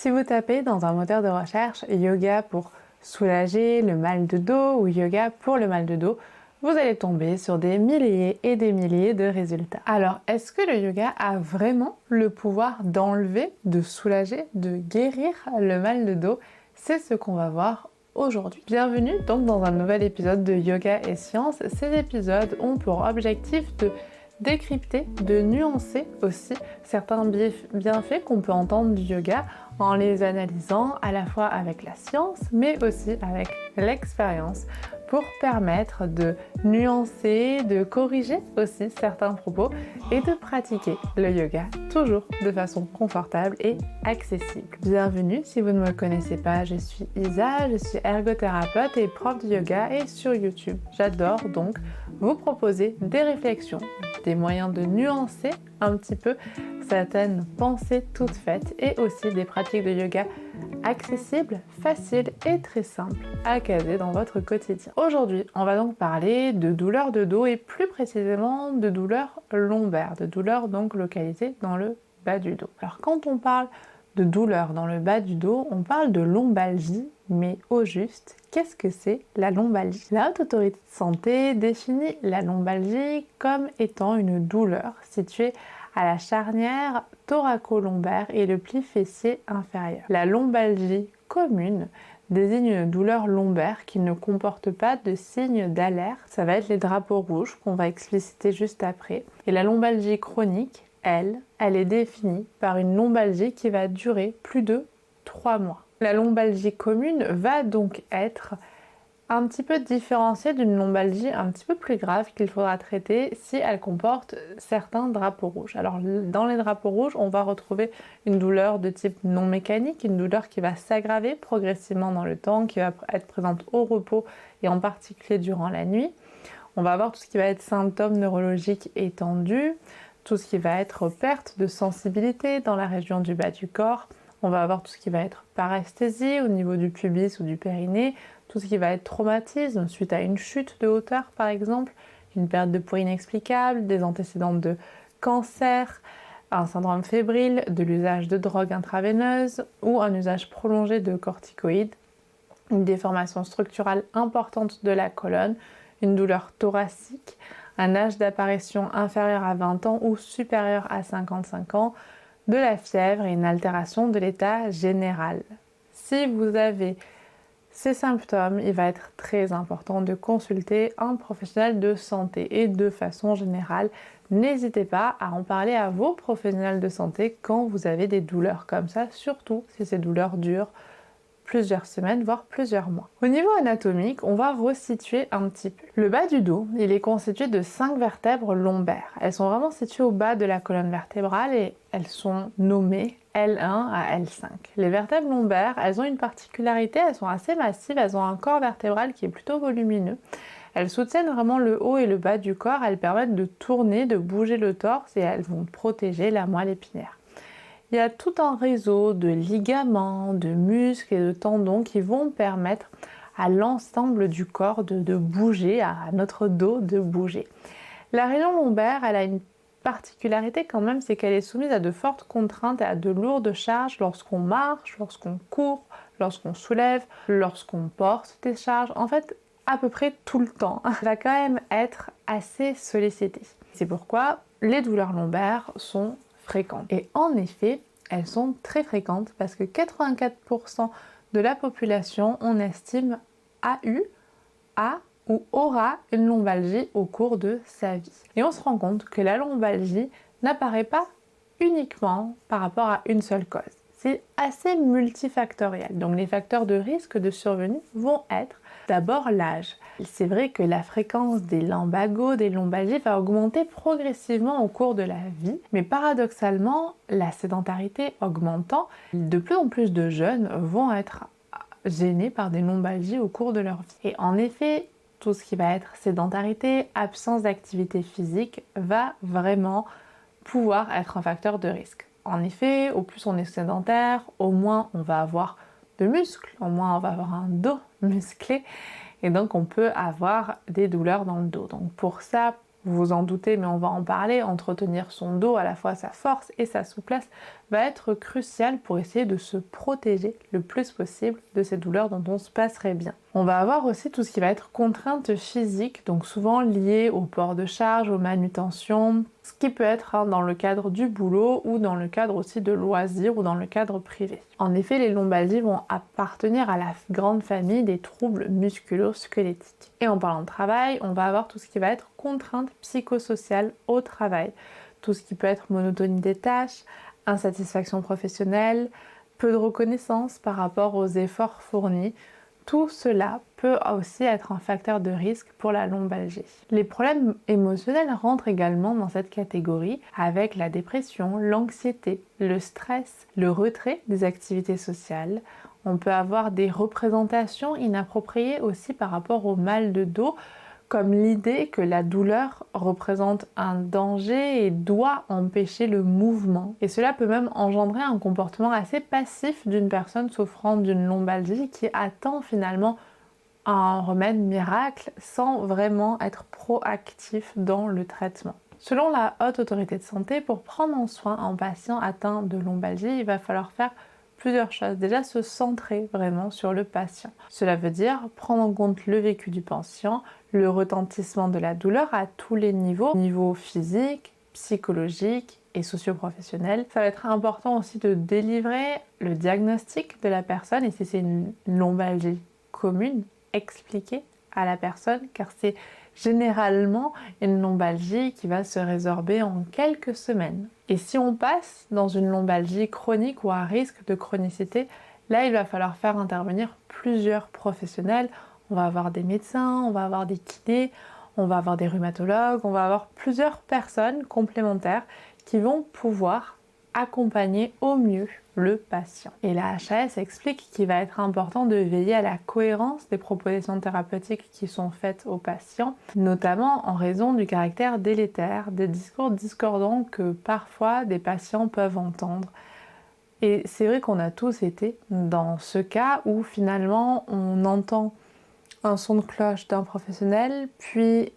Si vous tapez dans un moteur de recherche yoga pour soulager le mal de dos ou yoga pour le mal de dos, vous allez tomber sur des milliers et des milliers de résultats. Alors, est-ce que le yoga a vraiment le pouvoir d'enlever, de soulager, de guérir le mal de dos? C'est ce qu'on va voir aujourd'hui. Bienvenue donc dans un nouvel épisode de Yoga et Sciences. Ces épisodes ont pour objectif de décrypter, de nuancer aussi certains bienfaits qu'on peut entendre du yoga en les analysant à la fois avec la science mais aussi avec l'expérience pour permettre de nuancer, de corriger aussi certains propos et de pratiquer le yoga toujours de façon confortable et accessible. Bienvenue, si vous ne me connaissez pas, je suis Isa, je suis ergothérapeute et prof de yoga et sur YouTube. J'adore donc vous proposer des réflexions, des moyens de nuancer un petit peu certaines pensées toutes faites et aussi des pratiques de yoga accessibles, faciles et très simples à caser dans votre quotidien. Aujourd'hui, on va donc parler de douleurs de dos et plus précisément de douleurs lombaires, de douleurs donc localisées dans le bas du dos. Alors quand on parle de douleurs dans le bas du dos, on parle de lombalgie, mais au juste, qu'est-ce que c'est la lombalgie? La Haute Autorité de Santé définit la lombalgie comme étant une douleur située à la charnière thoraco-lombaire et le pli fessier inférieur. La lombalgie commune désigne une douleur lombaire qui ne comporte pas de signes d'alerte. Ça va être les drapeaux rouges qu'on va expliciter juste après. Et la lombalgie chronique, elle est définie par une lombalgie qui va durer plus de 3 mois. La lombalgie commune va donc être un petit peu différenciée d'une lombalgie un petit peu plus grave qu'il faudra traiter si elle comporte certains drapeaux rouges. Alors dans les drapeaux rouges, on va retrouver une douleur de type non mécanique, une douleur qui va s'aggraver progressivement dans le temps, qui va être présente au repos et en particulier durant la nuit. On va avoir tout ce qui va être symptômes neurologiques étendus, tout ce qui va être perte de sensibilité dans la région du bas du corps. On va avoir tout ce qui va être paresthésie au niveau du pubis ou du périnée, tout ce qui va être traumatisme suite à une chute de hauteur par exemple, une perte de poids inexplicable, des antécédents de cancer, un syndrome fébrile, de l'usage de drogue intraveineuse ou un usage prolongé de corticoïdes, une déformation structurale importante de la colonne, une douleur thoracique, un âge d'apparition inférieur à 20 ans ou supérieur à 55 ans, de la fièvre et une altération de l'état général. Si vous avez ces symptômes, il va être très important de consulter un professionnel de santé et de façon générale, n'hésitez pas à en parler à vos professionnels de santé quand vous avez des douleurs comme ça, surtout si ces douleurs durent plusieurs semaines, voire plusieurs mois. Au niveau anatomique, on va resituer un petit peu. Le bas du dos, il est constitué de 5 vertèbres lombaires. Elles sont vraiment situées au bas de la colonne vertébrale et elles sont nommées L1 à L5. Les vertèbres lombaires, elles ont une particularité, elles sont assez massives, elles ont un corps vertébral qui est plutôt volumineux. Elles soutiennent vraiment le haut et le bas du corps, elles permettent de tourner, de bouger le torse et elles vont protéger la moelle épinière. Il y a tout un réseau de ligaments, de muscles et de tendons qui vont permettre à l'ensemble du corps de bouger, à notre dos de bouger. La région lombaire, elle a une particularité quand même, c'est qu'elle est soumise à de fortes contraintes et à de lourdes charges lorsqu'on marche, lorsqu'on court, lorsqu'on soulève, lorsqu'on porte des charges. En fait, à peu près tout le temps, elle va quand même être assez sollicitée. C'est pourquoi les douleurs lombaires sont fréquentes. Et en effet, elles sont très fréquentes parce que 84% de la population, on estime, a ou aura une lombalgie au cours de sa vie. Et on se rend compte que la lombalgie n'apparaît pas uniquement par rapport à une seule cause. C'est assez multifactoriel. Donc les facteurs de risque de survenue vont être d'abord l'âge. C'est vrai que la fréquence des lumbagos, des lombalgies va augmenter progressivement au cours de la vie, mais paradoxalement, la sédentarité augmentant, de plus en plus de jeunes vont être gênés par des lombalgies au cours de leur vie. Et en effet, tout ce qui va être sédentarité, absence d'activité physique va vraiment pouvoir être un facteur de risque. En effet, au plus on est sédentaire, au moins on va avoir de muscles, au moins on va avoir un dos musclé et donc on peut avoir des douleurs dans le dos. Donc pour ça, vous vous en doutez, mais on va en parler, entretenir son dos, à la fois sa force et sa souplesse, va être crucial pour essayer de se protéger le plus possible de ces douleurs dont on se passerait bien. On va avoir aussi tout ce qui va être contrainte physique, donc souvent lié au port de charge, aux manutentions, ce qui peut être dans le cadre du boulot ou dans le cadre aussi de loisirs ou dans le cadre privé. En effet, les lombalgies vont appartenir à la grande famille des troubles musculo-squelettiques. Et en parlant de travail, on va avoir tout ce qui va être contrainte psychosociale au travail, tout ce qui peut être monotonie des tâches, insatisfaction professionnelle, peu de reconnaissance par rapport aux efforts fournis. Tout cela peut aussi être un facteur de risque pour la lombalgie. Les problèmes émotionnels rentrent également dans cette catégorie avec la dépression, l'anxiété, le stress, le retrait des activités sociales. On peut avoir des représentations inappropriées aussi par rapport au mal de dos, comme l'idée que la douleur représente un danger et doit empêcher le mouvement. Et cela peut même engendrer un comportement assez passif d'une personne souffrant d'une lombalgie qui attend finalement un remède miracle sans vraiment être proactif dans le traitement. Selon la Haute Autorité de Santé, pour prendre en soin un patient atteint de lombalgie, il va falloir faire plusieurs choses. Déjà, se centrer vraiment sur le patient. Cela veut dire prendre en compte le vécu du patient, le retentissement de la douleur à tous les niveaux, niveau physique, psychologique et socio-professionnel. Ça va être important aussi de délivrer le diagnostic de la personne et si c'est une lombalgie commune, expliquer à la personne car c'est généralement une lombalgie qui va se résorber en quelques semaines. Et si on passe dans une lombalgie chronique ou à risque de chronicité, là il va falloir faire intervenir plusieurs professionnels. On va avoir des médecins, on va avoir des kinés, on va avoir des rhumatologues, on va avoir plusieurs personnes complémentaires qui vont pouvoir accompagner au mieux le patient. Et la HAS explique qu'il va être important de veiller à la cohérence des propositions thérapeutiques qui sont faites aux patients, notamment en raison du caractère délétère des discours discordants que parfois des patients peuvent entendre. Et c'est vrai qu'on a tous été dans ce cas où finalement on entend un son de cloche d'un professionnel, puis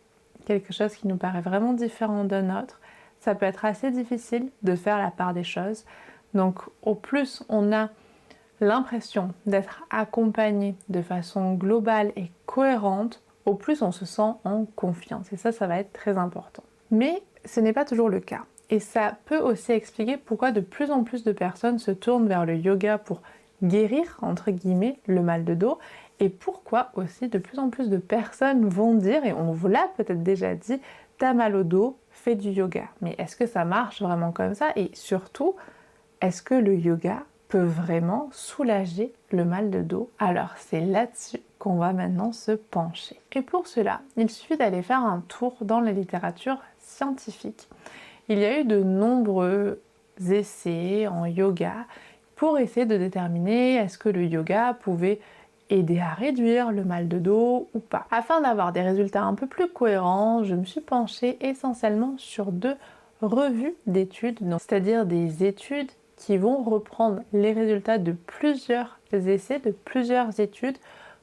quelque chose qui nous paraît vraiment différent d'un autre. Ça peut être assez difficile de faire la part des choses. Donc au plus on a l'impression d'être accompagné de façon globale et cohérente, au plus on se sent en confiance. Et ça va être très important. Mais ce n'est pas toujours le cas. Et ça peut aussi expliquer pourquoi de plus en plus de personnes se tournent vers le yoga pour guérir, entre guillemets, le mal de dos. Et pourquoi aussi de plus en plus de personnes vont dire, et on vous l'a peut-être déjà dit, t'as mal au dos, fais du yoga. Mais est-ce que ça marche vraiment comme ça? Et surtout, est-ce que le yoga peut vraiment soulager le mal de dos? Alors c'est là-dessus qu'on va maintenant se pencher. Et pour cela, il suffit d'aller faire un tour dans la littérature scientifique. Il y a eu de nombreux essais en yoga pour essayer de déterminer est-ce que le yoga pouvait aider à réduire le mal de dos ou pas. Afin d'avoir des résultats un peu plus cohérents, je me suis penchée essentiellement sur 2 revues d'études, c'est-à-dire des études qui vont reprendre les résultats de plusieurs essais, de plusieurs études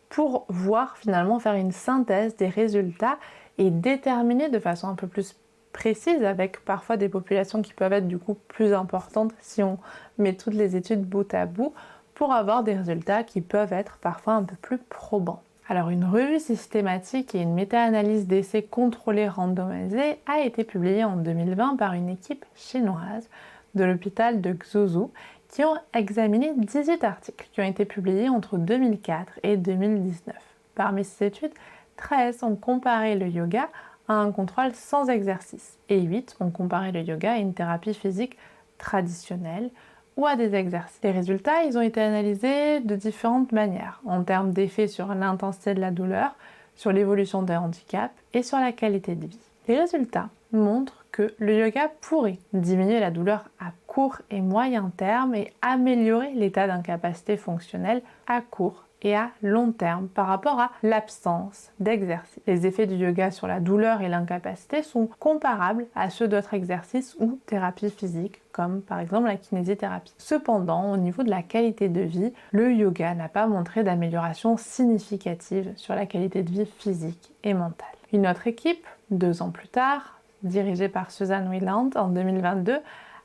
pour voir finalement faire une synthèse des résultats et déterminer de façon un peu plus précise avec parfois des populations qui peuvent être du coup plus importantes si on met toutes les études bout à bout pour avoir des résultats qui peuvent être parfois un peu plus probants. Alors une revue systématique et une méta-analyse d'essais contrôlés randomisés a été publiée en 2020 par une équipe chinoise de l'hôpital de Xuzhou qui ont examiné 18 articles qui ont été publiés entre 2004 et 2019. Parmi ces études, 13 ont comparé le yoga à un contrôle sans exercice et 8 ont comparé le yoga à une thérapie physique traditionnelle ou à des exercices. Les résultats, ils ont été analysés de différentes manières, en termes d'effets sur l'intensité de la douleur, sur l'évolution des handicaps et sur la qualité de vie. Les résultats montrent que le yoga pourrait diminuer la douleur à court et moyen terme et améliorer l'état d'incapacité fonctionnelle à court et à long terme par rapport à l'absence d'exercice. Les effets du yoga sur la douleur et l'incapacité sont comparables à ceux d'autres exercices ou thérapies physiques, comme par exemple la kinésithérapie. Cependant, au niveau de la qualité de vie, le yoga n'a pas montré d'amélioration significative sur la qualité de vie physique et mentale. Une autre équipe, 2 ans plus tard, dirigé par Susan Wieland en 2022,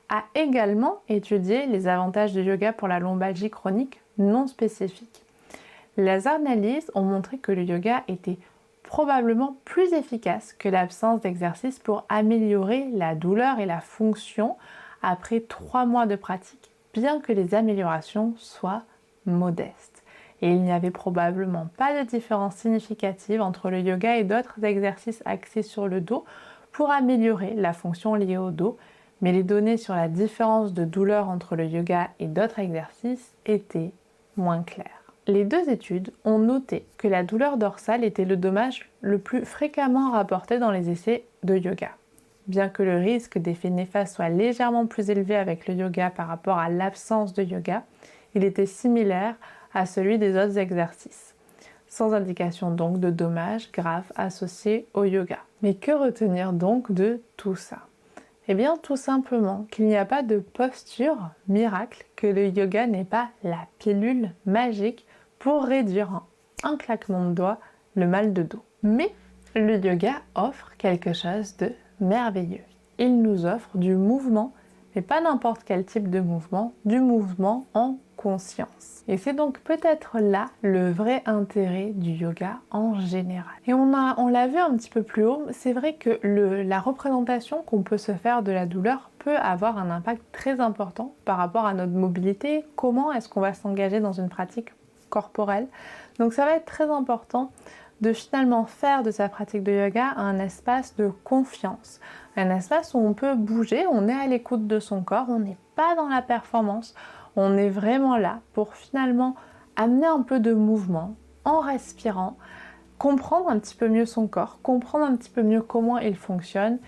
a également étudié les avantages du yoga pour la lombalgie chronique non spécifique. Les analyses ont montré que le yoga était probablement plus efficace que l'absence d'exercice pour améliorer la douleur et la fonction après 3 mois de pratique, bien que les améliorations soient modestes. Et il n'y avait probablement pas de différence significative entre le yoga et d'autres exercices axés sur le dos pour améliorer la fonction liée au dos, mais les données sur la différence de douleur entre le yoga et d'autres exercices étaient moins claires. Les deux études ont noté que la douleur dorsale était le dommage le plus fréquemment rapporté dans les essais de yoga. Bien que le risque d'effets néfastes soit légèrement plus élevé avec le yoga par rapport à l'absence de yoga, il était similaire à celui des autres exercices, sans indication donc de dommages graves associés au yoga. Mais que retenir donc de tout ça ? Eh bien, tout simplement qu'il n'y a pas de posture miracle, que le yoga n'est pas la pilule magique pour réduire en un claquement de doigts le mal de dos. Mais le yoga offre quelque chose de merveilleux. Il nous offre du mouvement, mais pas n'importe quel type de mouvement, du mouvement en conscience. Et c'est donc peut-être là le vrai intérêt du yoga en général. Et on l'a vu un petit peu plus haut, c'est vrai que la représentation qu'on peut se faire de la douleur peut avoir un impact très important par rapport à notre mobilité, comment est-ce qu'on va s'engager dans une pratique corporelle. Donc ça va être très important de finalement faire de sa pratique de yoga un espace de confiance, un espace où on peut bouger, on est à l'écoute de son corps, on n'est pas dans la performance, on est vraiment là pour finalement amener un peu de mouvement en respirant, comprendre un petit peu mieux son corps, comprendre un petit peu mieux comment il fonctionne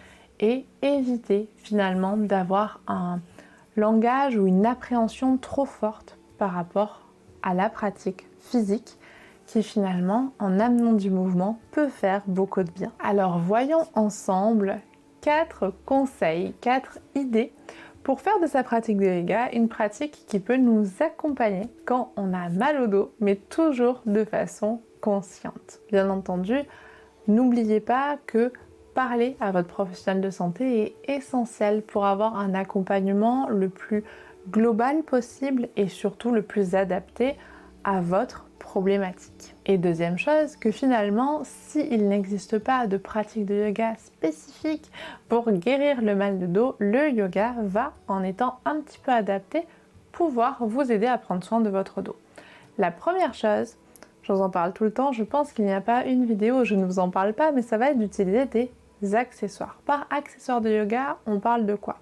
et éviter finalement d'avoir un langage ou une appréhension trop forte par rapport à la pratique physique qui finalement, en amenant du mouvement, peut faire beaucoup de bien. Alors voyons ensemble 4 conseils, 4 idées pour faire de sa pratique de yoga une pratique qui peut nous accompagner quand on a mal au dos, mais toujours de façon consciente. Bien entendu, n'oubliez pas que parler à votre professionnel de santé est essentiel pour avoir un accompagnement le plus global possible et surtout le plus adapté à votre problématique. Et deuxième chose, que finalement, s'il n'existe pas de pratique de yoga spécifique pour guérir le mal de dos, le yoga va, en étant un petit peu adapté, pouvoir vous aider à prendre soin de votre dos. La première chose, je vous en parle tout le temps, je pense qu'il n'y a pas une vidéo où je ne vous en parle pas, mais ça va être d'utiliser des accessoires. Par accessoires de yoga, on parle de quoi ?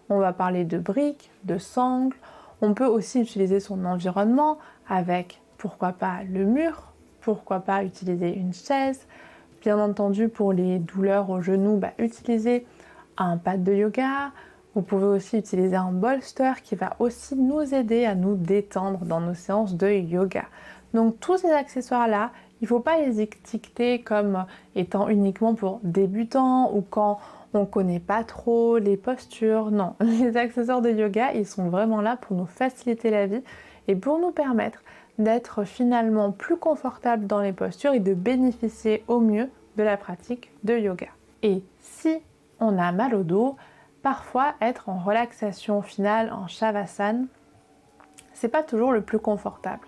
On va parler de briques, de sangles, on peut aussi utiliser son environnement avec, pourquoi pas, le mur, pourquoi pas utiliser une chaise. Bien entendu, pour les douleurs au genou, utilisez un pad de yoga. Vous pouvez aussi utiliser un bolster qui va aussi nous aider à nous détendre dans nos séances de yoga. Donc tous ces accessoires-là, il ne faut pas les étiqueter comme étant uniquement pour débutants ou quand on ne connaît pas trop les postures. Non, les accessoires de yoga, ils sont vraiment là pour nous faciliter la vie et pour nous permettre d'être finalement plus confortable dans les postures et de bénéficier au mieux de la pratique de yoga. Et si on a mal au dos, parfois être en relaxation finale, en shavasana, c'est pas toujours le plus confortable.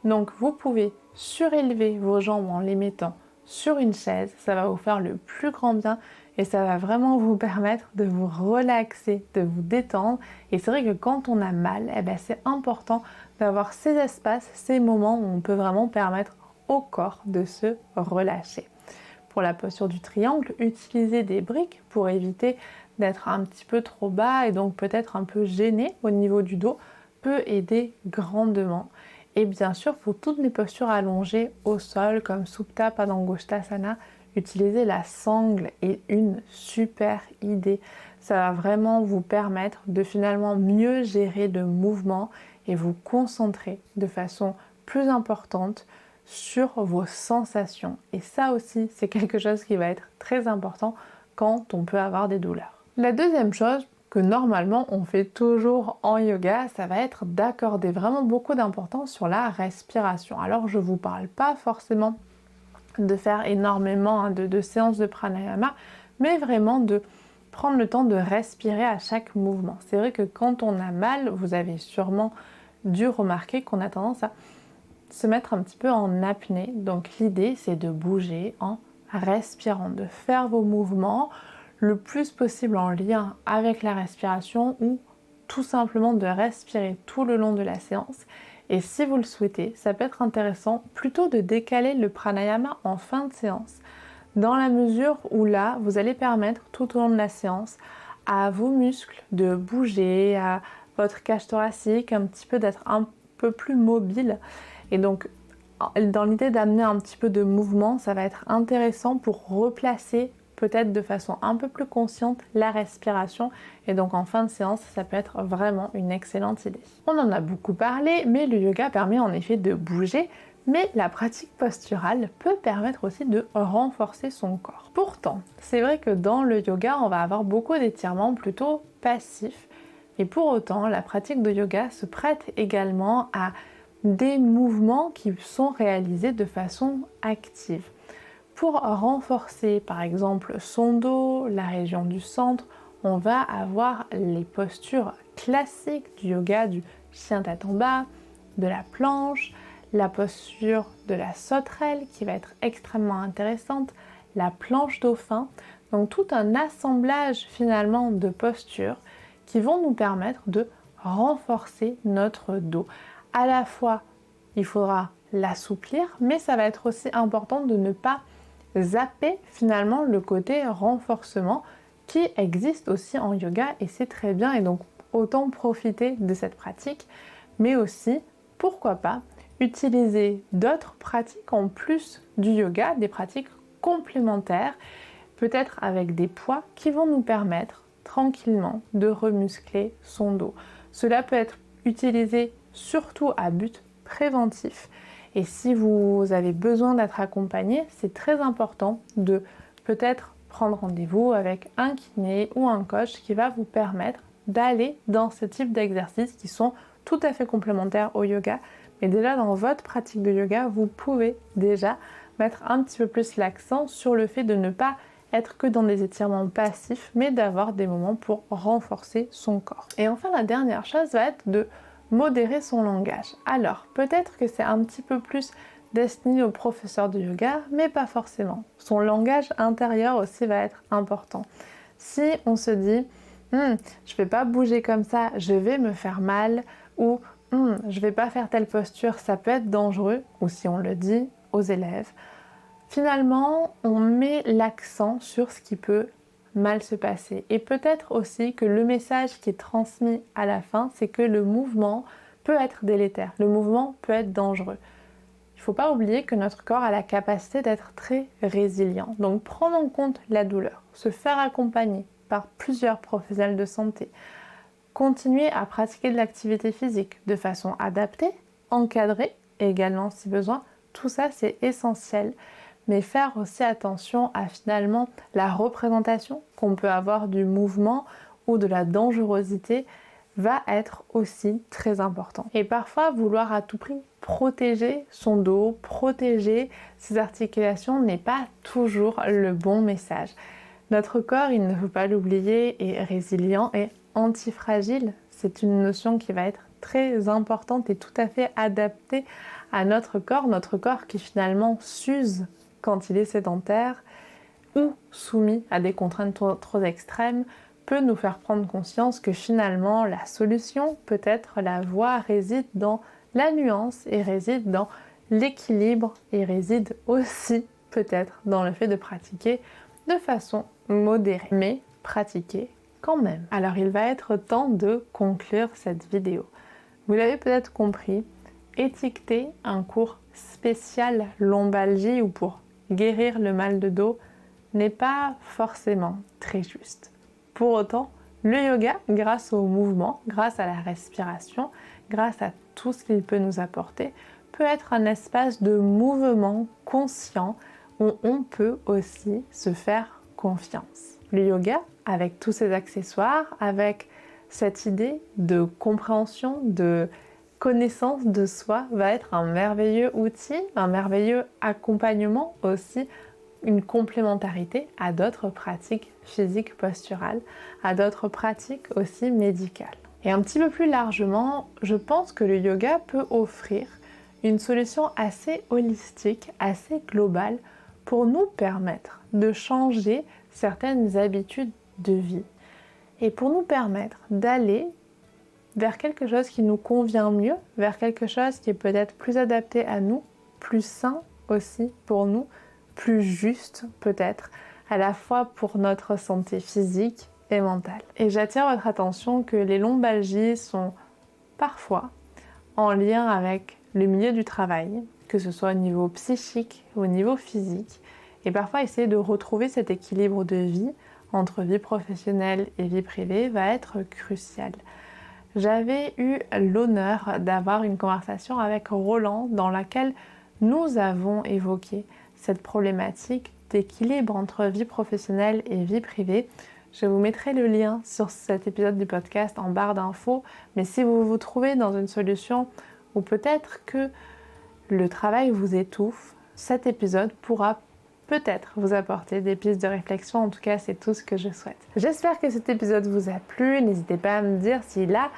Donc vous pouvez surélever vos jambes en les mettant sur une chaise, ça va vous faire le plus grand bien et ça va vraiment vous permettre de vous relaxer, de vous détendre. Et c'est vrai que quand on a mal, c'est important d'avoir ces espaces, ces moments où on peut vraiment permettre au corps de se relâcher. Pour la posture du triangle, utilisez des briques pour éviter d'être un petit peu trop bas et donc peut-être un peu gêné au niveau du dos peut aider grandement. Et bien sûr, pour toutes les postures allongées au sol comme Supta Padangusthasana, utiliser la sangle est une super idée. Ça va vraiment vous permettre de finalement mieux gérer le mouvement et vous concentrer de façon plus importante sur vos sensations. Et ça aussi, c'est quelque chose qui va être très important quand on peut avoir des douleurs. La deuxième chose que normalement on fait toujours en yoga, ça va être d'accorder vraiment beaucoup d'importance sur la respiration. Alors je vous parle pas forcément de faire énormément de séances de pranayama, mais vraiment de prendre le temps de respirer à chaque mouvement. C'est vrai que quand on a mal, vous avez sûrement dû remarquer qu'on a tendance à se mettre un petit peu en apnée. Donc l'idée, c'est de bouger en respirant, de faire vos mouvements le plus possible en lien avec la respiration ou tout simplement de respirer tout le long de la séance. Et si vous le souhaitez, ça peut être intéressant plutôt de décaler le pranayama en fin de séance, dans la mesure où là, vous allez permettre tout au long de la séance à vos muscles de bouger, à votre cage thoracique un petit peu d'être un peu plus mobile. Et donc, dans l'idée d'amener un petit peu de mouvement, ça va être intéressant pour replacer peut-être de façon un peu plus consciente la respiration. Et donc en fin de séance, ça peut être vraiment une excellente idée. On en a beaucoup parlé, mais le yoga permet en effet de bouger, mais la pratique posturale peut permettre aussi de renforcer son corps. Pourtant, c'est vrai que dans le yoga, on va avoir beaucoup d'étirements plutôt passifs. Et pour autant, la pratique de yoga se prête également à des mouvements qui sont réalisés de façon active. Pour renforcer par exemple son dos, la région du centre, on va avoir les postures classiques du yoga, du chien tête en bas, de la planche, la posture de la sauterelle qui va être extrêmement intéressante, la planche dauphin, donc tout un assemblage finalement de postures qui vont nous permettre de renforcer notre dos. À la fois, il faudra l'assouplir, mais ça va être aussi important de ne pas zapper finalement le côté renforcement qui existe aussi en yoga et c'est très bien et donc autant profiter de cette pratique, mais aussi, pourquoi pas, utiliser d'autres pratiques en plus du yoga, des pratiques complémentaires, peut-être avec des poids qui vont nous permettre tranquillement de remuscler son dos. Cela peut être utilisé surtout à but préventif. Et si vous avez besoin d'être accompagné, c'est très important de peut-être prendre rendez-vous avec un kiné ou un coach qui va vous permettre d'aller dans ce type d'exercices qui sont tout à fait complémentaires au yoga. Mais déjà dans votre pratique de yoga, vous pouvez déjà mettre un petit peu plus l'accent sur le fait de ne pas être que dans des étirements passifs, mais d'avoir des moments pour renforcer son corps. Et enfin, la dernière chose va être de modérer son langage. Alors, peut-être que c'est un petit peu plus destiné aux professeurs de yoga, mais pas forcément. Son langage intérieur aussi va être important. Si on se dit je vais pas bouger comme ça, je vais me faire mal, ou je vais pas faire telle posture, ça peut être dangereux, ou si on le dit aux élèves, finalement, on met l'accent sur ce qui peut mal se passer. Et peut-être aussi que le message qui est transmis à la fin, c'est que le mouvement peut être délétère, le mouvement peut être dangereux. Il ne faut pas oublier que notre corps a la capacité d'être très résilient. Donc prendre en compte la douleur, se faire accompagner par plusieurs professionnels de santé, continuer à pratiquer de l'activité physique de façon adaptée, encadrée également si besoin, tout ça c'est essentiel. Mais faire aussi attention à finalement la représentation qu'on peut avoir du mouvement ou de la dangerosité va être aussi très important. Et parfois, vouloir à tout prix protéger son dos, protéger ses articulations n'est pas toujours le bon message. Notre corps, il ne faut pas l'oublier, est résilient et antifragile. C'est une notion qui va être très importante et tout à fait adaptée à notre corps qui finalement s'use quand il est sédentaire ou soumis à des contraintes trop extrêmes, peut nous faire prendre conscience que finalement la solution, peut-être la voie, réside dans la nuance et réside dans l'équilibre et réside aussi peut-être dans le fait de pratiquer de façon modérée, mais pratiquer quand même. Alors il va être temps de conclure cette vidéo. Vous l'avez peut-être compris, étiqueter un cours spécial lombalgie ou pour guérir le mal de dos n'est pas forcément très juste. Pour autant, le yoga, grâce au mouvement, grâce à la respiration, grâce à tout ce qu'il peut nous apporter, peut être un espace de mouvement conscient où on peut aussi se faire confiance. Le yoga, avec tous ses accessoires, avec cette idée de compréhension, de connaissance de soi, va être un merveilleux outil, un merveilleux accompagnement aussi une complémentarité à d'autres pratiques physiques posturales, à d'autres pratiques aussi médicales. Et un petit peu plus largement, je pense que le yoga peut offrir une solution assez holistique, assez globale pour nous permettre de changer certaines habitudes de vie et pour nous permettre d'aller vers quelque chose qui nous convient mieux, vers quelque chose qui est peut-être plus adapté à nous, plus sain aussi pour nous, plus juste peut-être, à la fois pour notre santé physique et mentale. Et j'attire votre attention que les lombalgies sont parfois en lien avec le milieu du travail, que ce soit au niveau psychique ou au niveau physique, et parfois essayer de retrouver cet équilibre de vie entre vie professionnelle et vie privée va être crucial. J'avais eu l'honneur d'avoir une conversation avec Roland dans laquelle nous avons évoqué cette problématique d'équilibre entre vie professionnelle et vie privée. Je vous mettrai le lien sur cet épisode du podcast en barre d'infos, mais si vous vous trouvez dans une solution où peut-être que le travail vous étouffe, cet épisode pourra peut-être vous apporter des pistes de réflexion. En tout cas, c'est tout ce que je souhaite. J'espère que cet épisode vous a plu. N'hésitez pas à me dire s'il a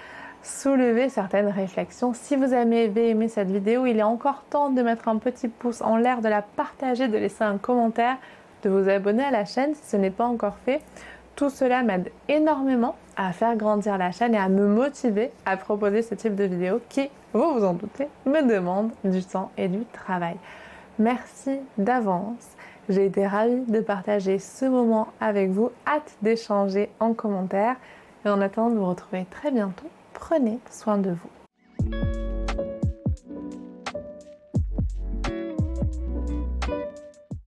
soulevé certaines réflexions. Si vous avez aimé cette vidéo, il est encore temps de mettre un petit pouce en l'air, de la partager, de laisser un commentaire, de vous abonner à la chaîne si ce n'est pas encore fait. Tout cela m'aide énormément à faire grandir la chaîne et à me motiver à proposer ce type de vidéo qui, vous vous en doutez, me demande du temps et du travail. Merci d'avance. J'ai été ravie de partager ce moment avec vous. Hâte d'échanger en commentaire. Et en attendant de vous retrouver très bientôt, prenez soin de vous.